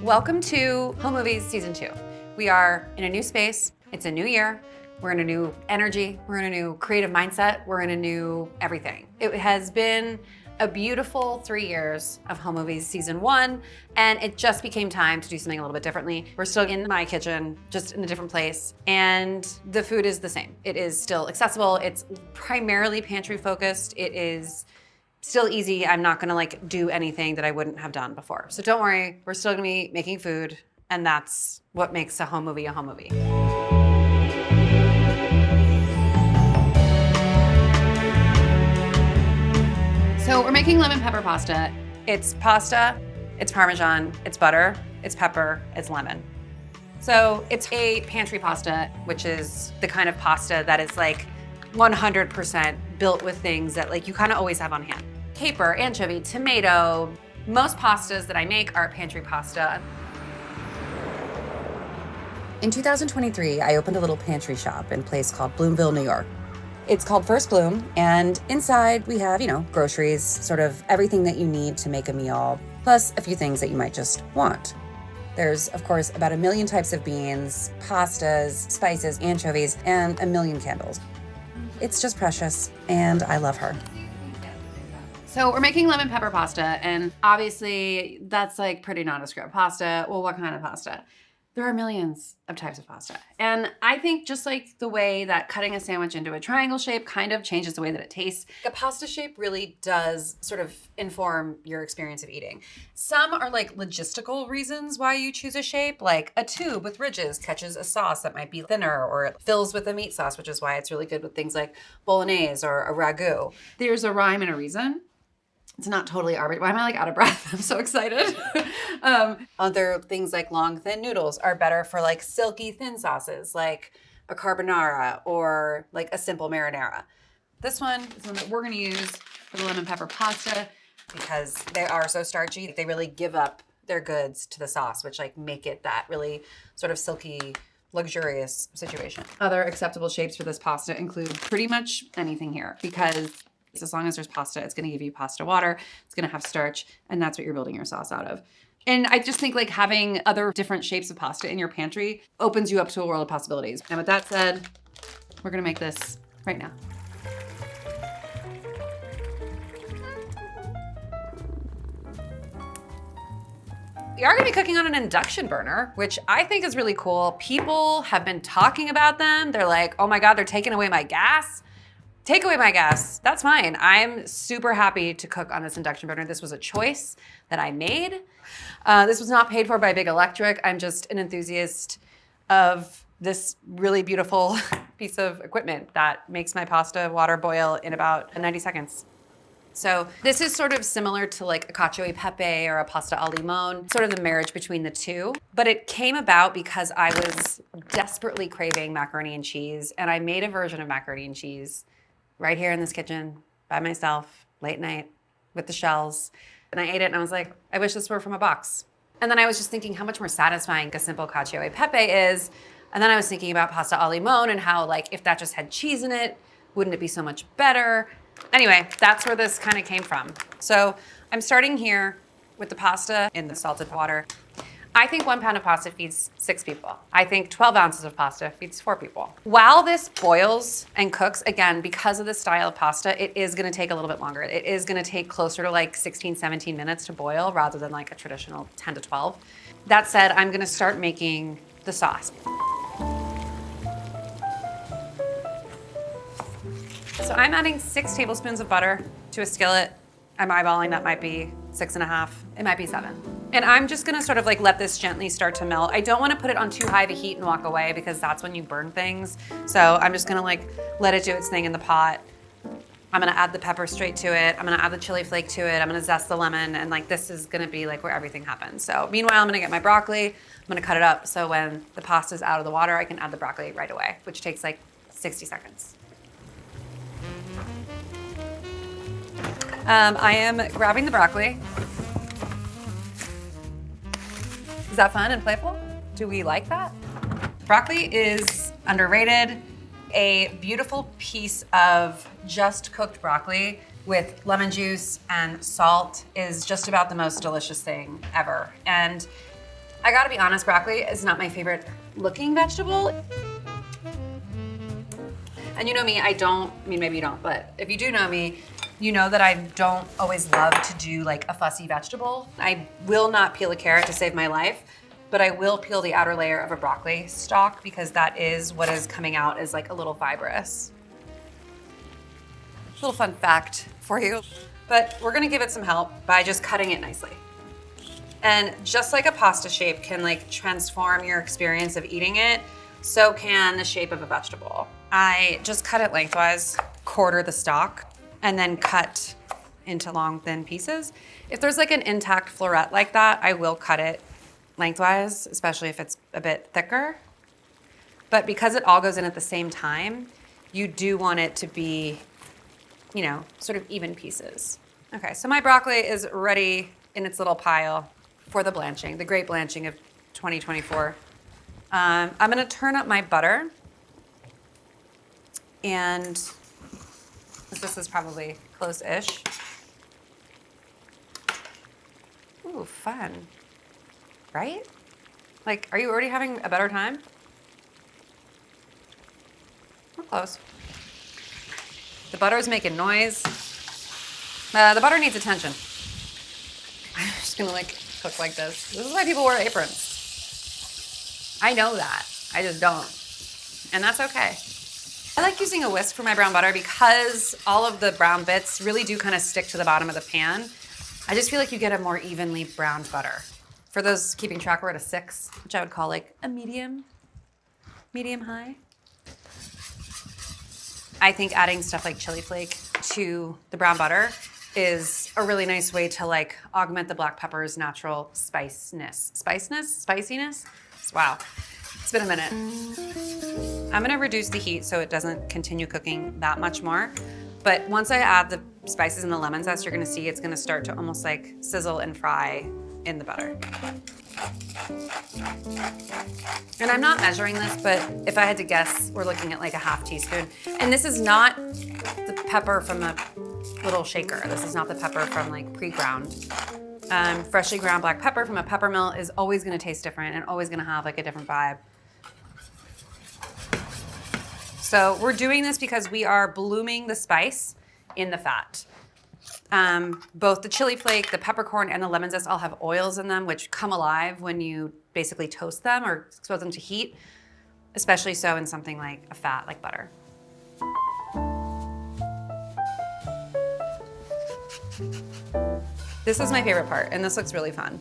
Welcome to Home Movies Season 2. We are in a new space. It's a new year. We're in a new energy. We're in a new creative mindset. We're in a new everything. It has been a beautiful 3 years of Home Movies Season 1, and it just became time to do something a little bit differently. We're still in my kitchen, just in a different place, and the food is the same. It is still accessible. It's primarily pantry focused. It is still easy. I'm not gonna do anything that I wouldn't have done before. So don't worry, we're still gonna be making food, and that's what makes a home movie a home movie. So we're making lemon pepper pasta. It's pasta, it's Parmesan, it's butter, it's pepper, it's lemon. So it's a pantry pasta, which is the kind of pasta that is 100% built with things that you kind of always have on hand. Caper, anchovy, tomato. Most pastas that I make are pantry pasta. In 2023, I opened a little pantry shop in a place called Bloomville, New York. It's called First Bloom, and inside we have, groceries, sort of everything that you need to make a meal, plus a few things that you might just want. There's, of course, about 1 million types of beans, pastas, spices, anchovies, and 1 million candles. It's just precious, and I love her. So we're making lemon pepper pasta, and obviously that's pretty nondescript. Pasta, well, what kind of pasta? There are millions of types of pasta. And I think just the way that cutting a sandwich into a triangle shape kind of changes the way that it tastes, a pasta shape really does sort of inform your experience of eating. Some are logistical reasons why you choose a shape, like a tube with ridges catches a sauce that might be thinner, or it fills with a meat sauce, which is why it's really good with things like bolognese or a ragu. There's a rhyme and a reason. It's not totally arbitrary. Why am I out of breath? I'm so excited. Other things like long, thin noodles are better for silky, thin sauces, like a carbonara or a simple marinara. This one is one that we're gonna use for the lemon pepper pasta because they are so starchy. They really give up their goods to the sauce, which make it that really sort of silky, luxurious situation. Other acceptable shapes for this pasta include pretty much anything here, because as long as there's pasta, it's gonna give you pasta water, it's gonna have starch, and that's what you're building your sauce out of. And I just think having other different shapes of pasta in your pantry opens you up to a world of possibilities. And with that said, we're gonna make this right now. We are gonna be cooking on an induction burner, which I think is really cool. People have been talking about them. They're like, oh my God, they're taking away my gas. Take away my gas, that's fine. I'm super happy to cook on this induction burner. This was a choice that I made. This was not paid for by Big Electric. I'm just an enthusiast of this really beautiful piece of equipment that makes my pasta water boil in about 90 seconds. So this is sort of similar to a cacio e pepe or a pasta al limone, sort of the marriage between the two. But it came about because I was desperately craving macaroni and cheese, and I made a version of macaroni and cheese right here in this kitchen by myself, late night, with the shells. And I ate it and I was like, I wish this were from a box. And then I was just thinking how much more satisfying a simple cacio e pepe is. And then I was thinking about pasta al limone and how if that just had cheese in it, wouldn't it be so much better? Anyway, that's where this kind of came from. So I'm starting here with the pasta in the salted water. I think 1 pound of pasta feeds 6 people. I think 12 ounces of pasta feeds 4 people. While this boils and cooks, again, because of the style of pasta, it is gonna take a little bit longer. It is gonna take closer to 16, 17 minutes to boil rather than a traditional 10 to 12. That said, I'm gonna start making the sauce. So I'm adding 6 tablespoons of butter to a skillet. I'm eyeballing, that might be 6.5, it might be 7. And I'm just gonna sort of let this gently start to melt. I don't wanna put it on too high of a heat and walk away because that's when you burn things. So I'm just gonna let it do its thing in the pot. I'm gonna add the pepper straight to it. I'm gonna add the chili flake to it. I'm gonna zest the lemon, and this is gonna be where everything happens. So meanwhile, I'm gonna get my broccoli. I'm gonna cut it up so when the pasta's out of the water, I can add the broccoli right away, which takes 60 seconds. I am grabbing the broccoli. Is that fun and playful? Do we like that? Broccoli is underrated. A beautiful piece of just cooked broccoli with lemon juice and salt is just about the most delicious thing ever. And I gotta be honest, broccoli is not my favorite looking vegetable. And you know me, maybe you don't, but if you do know me, you know that I don't always love to do like a fussy vegetable. I will not peel a carrot to save my life, but I will peel the outer layer of a broccoli stalk because that is what is coming out as like a little fibrous. Little fun fact for you, but we're gonna give it some help by just cutting it nicely. And just like a pasta shape can like transform your experience of eating it, so can the shape of a vegetable. I just cut it lengthwise, quarter the stalk, and then cut into long, thin pieces. If there's like an intact floret like that, I will cut it lengthwise, especially if it's a bit thicker. But because it all goes in at the same time, you do want it to be, you know, sort of even pieces. Okay, so my broccoli is ready in its little pile for the blanching, the Great Blanching of 2024. I'm gonna turn up my butter, and this is probably close-ish. Ooh, fun, right? Like, are you already having a better time? We're close. The butter's making noise. The butter needs attention. I'm just gonna like cook like this. This is why people wear aprons. I know that, I just don't. And that's okay. I like using a whisk for my brown butter because all of the brown bits really do kind of stick to the bottom of the pan. I just feel like you get a more evenly browned butter. For those keeping track, we're at a 6, which I would call like a medium high. I think adding stuff like chili flake to the brown butter is a really nice way to like augment the black pepper's natural spiciness. Wow, it's been a minute. I'm gonna reduce the heat so it doesn't continue cooking that much more. But once I add the spices and the lemon zest, you're gonna see it's gonna start to almost like sizzle and fry in the butter. And I'm not measuring this, but if I had to guess, we're looking at like a half teaspoon. And this is not the pepper from a little shaker. This is not the pepper from like pre-ground. Freshly ground black pepper from a pepper mill is always gonna taste different and always gonna have like a different vibe. So we're doing this because we are blooming the spice in the fat. Both the chili flake, the peppercorn, and the lemon zest all have oils in them, which come alive when you basically toast them or expose them to heat, especially so in something like a fat like butter. This is my favorite part, and this looks really fun.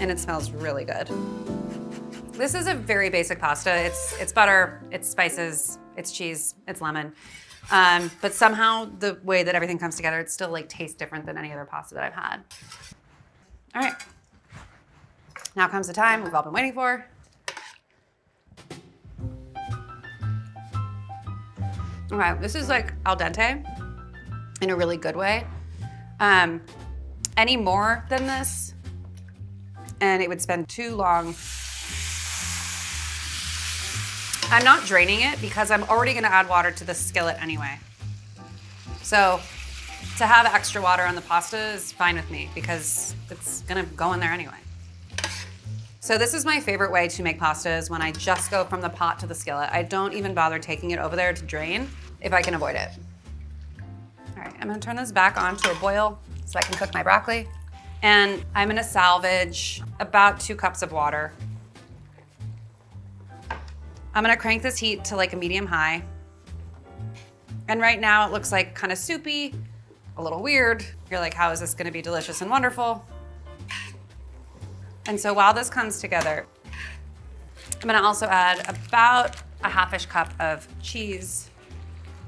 And it smells really good. This is a very basic pasta. It's butter, it's spices, it's cheese, it's lemon. But somehow the way that everything comes together, it still like tastes different than any other pasta that I've had. All right, now comes the time we've all been waiting for. Okay, this is like al dente in a really good way. Any more than this, and it would spend too long. I'm not draining it because I'm already gonna add water to the skillet anyway. So to have extra water on the pasta is fine with me because it's gonna go in there anyway. So this is my favorite way to make pasta is when I just go from the pot to the skillet. I don't even bother taking it over there to drain if I can avoid it. All right, I'm gonna turn this back on to a boil so I can cook my broccoli. And I'm gonna salvage about 2 cups of water. I'm gonna crank this heat to like a medium high. And right now it looks like kind of soupy, a little weird. You're like, how is this gonna be delicious and wonderful? And so while this comes together, I'm gonna also add about a half-ish cup of cheese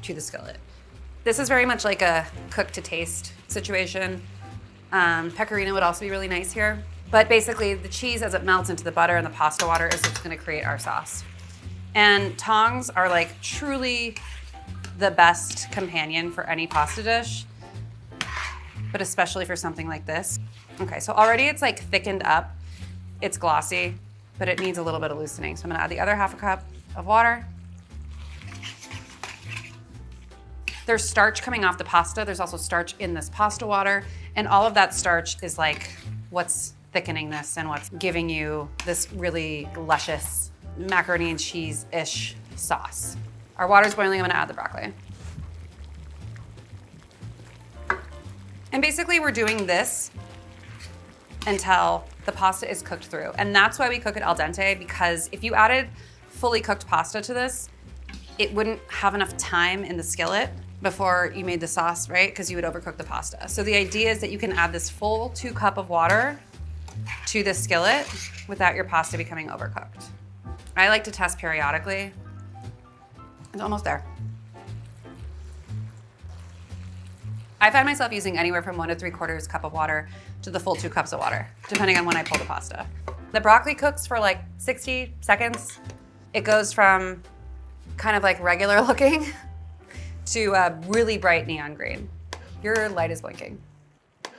to the skillet. This is very much like a cook to taste situation. Pecorino would also be really nice here. But basically the cheese as it melts into the butter and the pasta water is what's gonna create our sauce. And tongs are like truly the best companion for any pasta dish, but especially for something like this. Okay, so already it's like thickened up. It's glossy, but it needs a little bit of loosening. So I'm gonna add the other half a cup of water. There's starch coming off the pasta. There's also starch in this pasta water. And all of that starch is like what's thickening this and what's giving you this really luscious macaroni and cheese-ish sauce. Our water's boiling, I'm gonna add the broccoli. And basically we're doing this until the pasta is cooked through. And that's why we cook it al dente, because if you added fully cooked pasta to this, it wouldn't have enough time in the skillet before you made the sauce, right? Because you would overcook the pasta. So the idea is that you can add this full 2 cup of water to the skillet without your pasta becoming overcooked. I like to test periodically. It's almost there. I find myself using anywhere from 1 3/4 cup of water to the full 2 cups of water, depending on when I pull the pasta. The broccoli cooks for like 60 seconds. It goes from kind of like regular looking to a really bright neon green. Your light is blinking.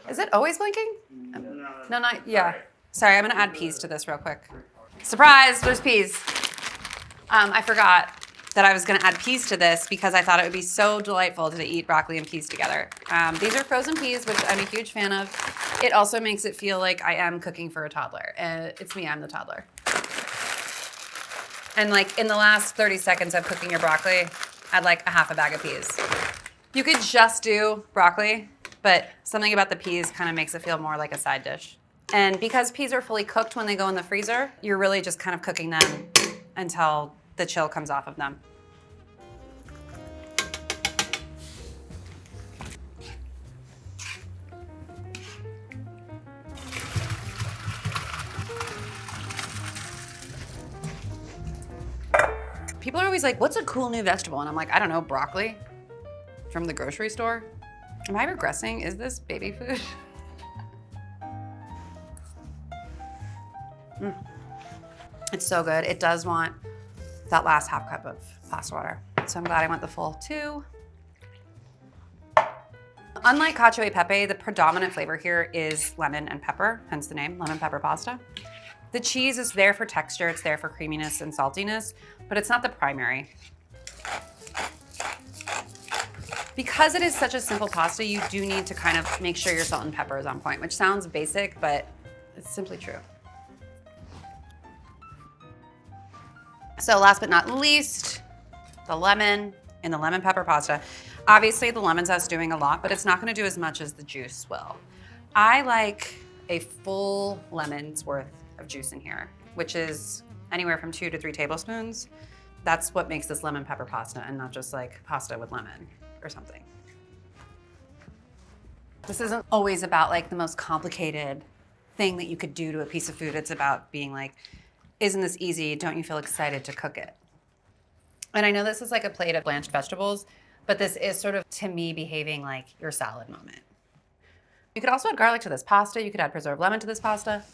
Is it always blinking? No, not, yeah. Sorry, I'm gonna add peas to this real quick. Surprise, there's peas. I forgot that I was gonna add peas to this because I thought it would be so delightful to eat broccoli and peas together. These are frozen peas, which I'm a huge fan of. It also makes it feel like I am cooking for a toddler. It's me, I'm the toddler. And like in the last 30 seconds of cooking your broccoli, I'd like a half a bag of peas. You could just do broccoli, but something about the peas kind of makes it feel more like a side dish. And because peas are fully cooked when they go in the freezer, you're really just kind of cooking them until the chill comes off of them. People are always like, what's a cool new vegetable? And I'm like, I don't know, broccoli from the grocery store. Am I regressing? Is this baby food? It's so good. It does want that last half cup of pasta water. So I'm glad I went the full 2. Unlike cacio e pepe, the predominant flavor here is lemon and pepper, hence the name, lemon pepper pasta. The cheese is there for texture, it's there for creaminess and saltiness, but it's not the primary. Because it is such a simple pasta, you do need to kind of make sure your salt and pepper is on point, which sounds basic, but it's simply true. So last but not least, the lemon in the lemon pepper pasta. Obviously the lemon zest is doing a lot, but it's not gonna do as much as the juice will. I like a full lemon's worth of juice in here, which is anywhere from 2 to 3 tablespoons. That's what makes this lemon pepper pasta and not just like pasta with lemon or something. This isn't always about like the most complicated thing that you could do to a piece of food. It's about being like, isn't this easy? Don't you feel excited to cook it? And I know this is like a plate of blanched vegetables, but this is sort of, to me, behaving like your salad moment. You could also add garlic to this pasta. You could add preserved lemon to this pasta.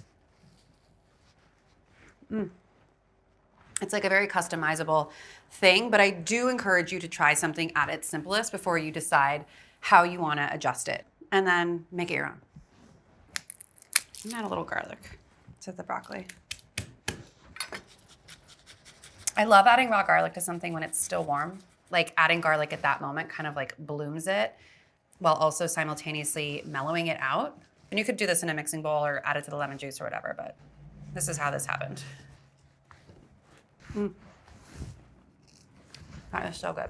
It's like a very customizable thing, but I do encourage you to try something at its simplest before you decide how you want to adjust it, and then make it your own. And add a little garlic to the broccoli. I love adding raw garlic to something when it's still warm. Like adding garlic at that moment kind of like blooms it while also simultaneously mellowing it out. And you could do this in a mixing bowl or add it to the lemon juice or whatever, but this is how this happened. That is so good.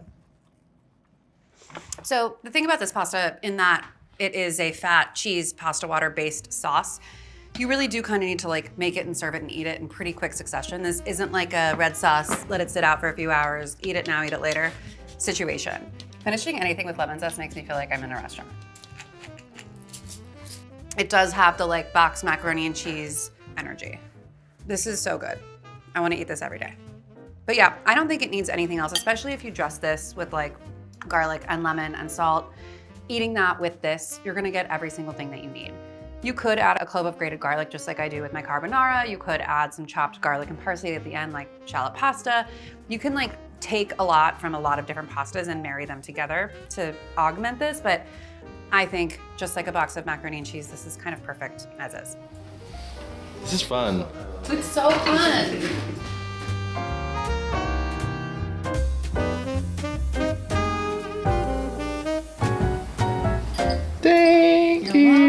So the thing about this pasta, in that it is a fat cheese pasta water based sauce, you really do kind of need to like make it and serve it and eat it in pretty quick succession. This isn't like a red sauce, let it sit out for a few hours, eat it now, eat it later situation. Finishing anything with lemon zest makes me feel like I'm in a restaurant. It does have the like box macaroni and cheese energy. This is so good. I want to eat this every day. But yeah, I don't think it needs anything else, especially if you dress this with like garlic and lemon and salt. Eating that with this, you're gonna get every single thing that you need. You could add a clove of grated garlic just like I do with my carbonara. You could add some chopped garlic and parsley at the end like shallot pasta. You can like take a lot from a lot of different pastas and marry them together to augment this, but I think just like a box of macaroni and cheese, this is kind of perfect as is. This is fun. It's so fun. silky.